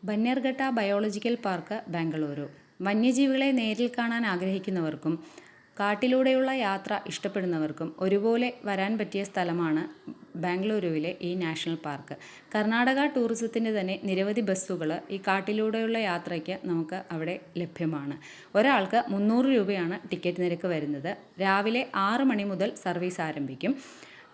Bannerghatta biological park, Bengaluru. വന്യജീവികളെ നേരിൽ കാണാൻ ആഗ്രഹിക്കുന്നവർക്കും കാട്ടിലൂടെയുള്ള യാത്ര ഇഷ്ടപ്പെടുന്നവർക്കും ഒരുപോലെ വരാൻ പറ്റിയ സ്ഥലമാണ് ബാംഗ്ലൂരുവിലെ ഈ നാഷണൽ പാർക്ക്. കർണാടക ടൂറിസത്തിൻ്റെ തന്നെ നിരവധി ബസ്സുകൾ ഈ കാട്ടിലൂടെയുള്ള യാത്രയ്ക്ക് നമുക്ക് അവിടെ ലഭ്യമാണ്. ഒരാൾക്ക് 300 രൂപയാണ് ടിക്കറ്റ് നിരക്ക് വരുന്നത്. രാവിലെ 6 മണി മുതൽ സർവീസ് ആരംഭിക്കും.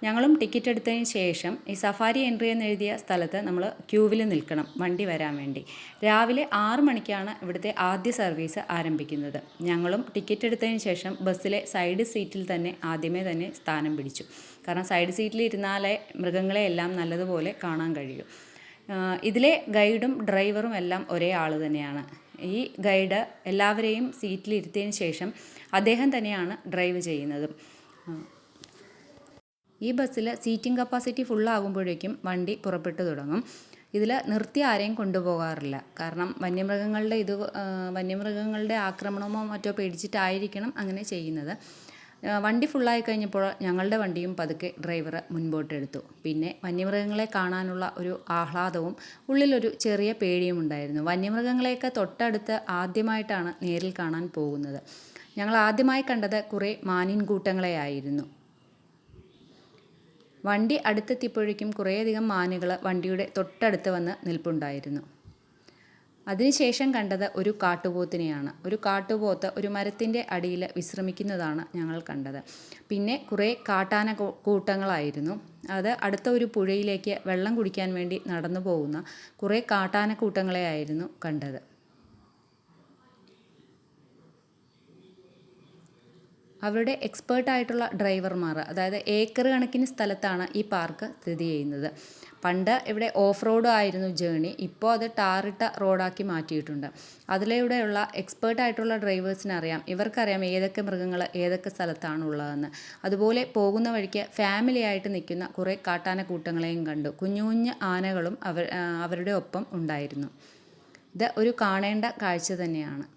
ഞങ്ങളും ടിക്കറ്റ് എടുത്തതിന് ശേഷം ഈ സഫാരി എൻട്രി എന്നെഴുതിയ സ്ഥലത്ത് നമ്മൾ ക്യൂവിൽ നിൽക്കണം വണ്ടി വരാൻ വേണ്ടി. രാവിലെ 6 മണിക്കാണ് ഇവിടുത്തെ ആദ്യ സർവീസ് ആരംഭിക്കുന്നത്. ഞങ്ങളും ടിക്കറ്റ് എടുത്തതിന് ശേഷം ബസ്സിലെ സൈഡ് സീറ്റിൽ തന്നെ ആദ്യമേ തന്നെ സ്ഥാനം പിടിച്ചു. കാരണം സൈഡ് സീറ്റിൽ ഇരുന്നാലേ മൃഗങ്ങളെ എല്ലാം നല്ലതുപോലെ കാണാൻ കഴിയും. ഇതിലെ ഗൈഡും ഡ്രൈവറും എല്ലാം ഒരേ ആൾ തന്നെയാണ്. ഈ ഗൈഡ് എല്ലാവരെയും സീറ്റിലിരുത്തിയതിന് ശേഷം അദ്ദേഹം തന്നെയാണ് ഡ്രൈവ് ചെയ്യുന്നതും. ഈ ബസ്സിൽ സീറ്റിംഗ് കപ്പാസിറ്റി ഫുള്ളാകുമ്പോഴേക്കും വണ്ടി പുറപ്പെട്ടു തുടങ്ങും. ഇതിൽ നിർത്തി ആരെയും കൊണ്ടുപോകാറില്ല. കാരണം വന്യമൃഗങ്ങളുടെ ആക്രമണമോ മറ്റോ പേടിച്ചിട്ടായിരിക്കണം അങ്ങനെ ചെയ്യുന്നത്. വണ്ടി ഫുള്ളായി കഴിഞ്ഞപ്പോൾ ഞങ്ങളുടെ വണ്ടിയും പതുക്കെ ഡ്രൈവർ മുൻപോട്ടെടുത്തു. പിന്നെ വന്യമൃഗങ്ങളെ കാണാനുള്ള ഒരു ആഹ്ലാദവും ഉള്ളിലൊരു ചെറിയ പേടിയും ഉണ്ടായിരുന്നു. വന്യമൃഗങ്ങളെയൊക്കെ തൊട്ടടുത്ത് ആദ്യമായിട്ടാണ് നേരിൽ കാണാൻ പോകുന്നത്. ഞങ്ങൾ ആദ്യമായി കണ്ടത് കുറേ മാനിൻ കൂട്ടങ്ങളെയായിരുന്നു. വണ്ടി അടുത്തെത്തിയപ്പോഴേക്കും കുറേയധികം മാനുകൾ വണ്ടിയുടെ തൊട്ടടുത്ത് വന്ന് നിൽപ്പുണ്ടായിരുന്നു. അതിനുശേഷം കണ്ടത് ഒരു കാട്ടുപോത്തിനെയാണ്. ഒരു കാട്ടുപോത്ത് ഒരു മരത്തിൻ്റെ അടിയിൽ വിശ്രമിക്കുന്നതാണ് ഞങ്ങൾ കണ്ടത്. പിന്നെ കുറേ കാട്ടാന കൂട്ടങ്ങളായിരുന്നു. അത് അടുത്ത ഒരു പുഴയിലേക്ക് വെള്ളം കുടിക്കാൻ വേണ്ടി നടന്നു പോകുന്ന കുറേ കാട്ടാന കൂട്ടങ്ങളെയായിരുന്നു കണ്ടത്. അവരുടെ എക്സ്പേർട്ടായിട്ടുള്ള ഡ്രൈവർമാർ, അതായത് ഏക്കർ കണക്കിന് സ്ഥലത്താണ് ഈ പാർക്ക് സ്ഥിതി ചെയ്യുന്നത്. പണ്ട് ഇവിടെ ഓഫ് റോഡ് ആയിരുന്നു ജേണി. ഇപ്പോൾ അത് ടാറിട്ട റോഡാക്കി മാറ്റിയിട്ടുണ്ട്. അതിലൂടെയുള്ള എക്സ്പേർട്ടായിട്ടുള്ള ഡ്രൈവേഴ്സിനറിയാം, ഇവർക്കറിയാം ഏതൊക്കെ മൃഗങ്ങൾ ഏതൊക്കെ സ്ഥലത്താണ് ഉള്ളതെന്ന്. അതുപോലെ പോകുന്ന വഴിക്ക് ഫാമിലി ആയിട്ട് നിൽക്കുന്ന കുറേ കാട്ടാന കൂട്ടങ്ങളെയും കണ്ടു. കുഞ്ഞു കുഞ്ഞു ആനകളും അവരുടെ ഒപ്പം ഉണ്ടായിരുന്നു. ഇത് ഒരു കാണേണ്ട കാഴ്ച തന്നെയാണ്.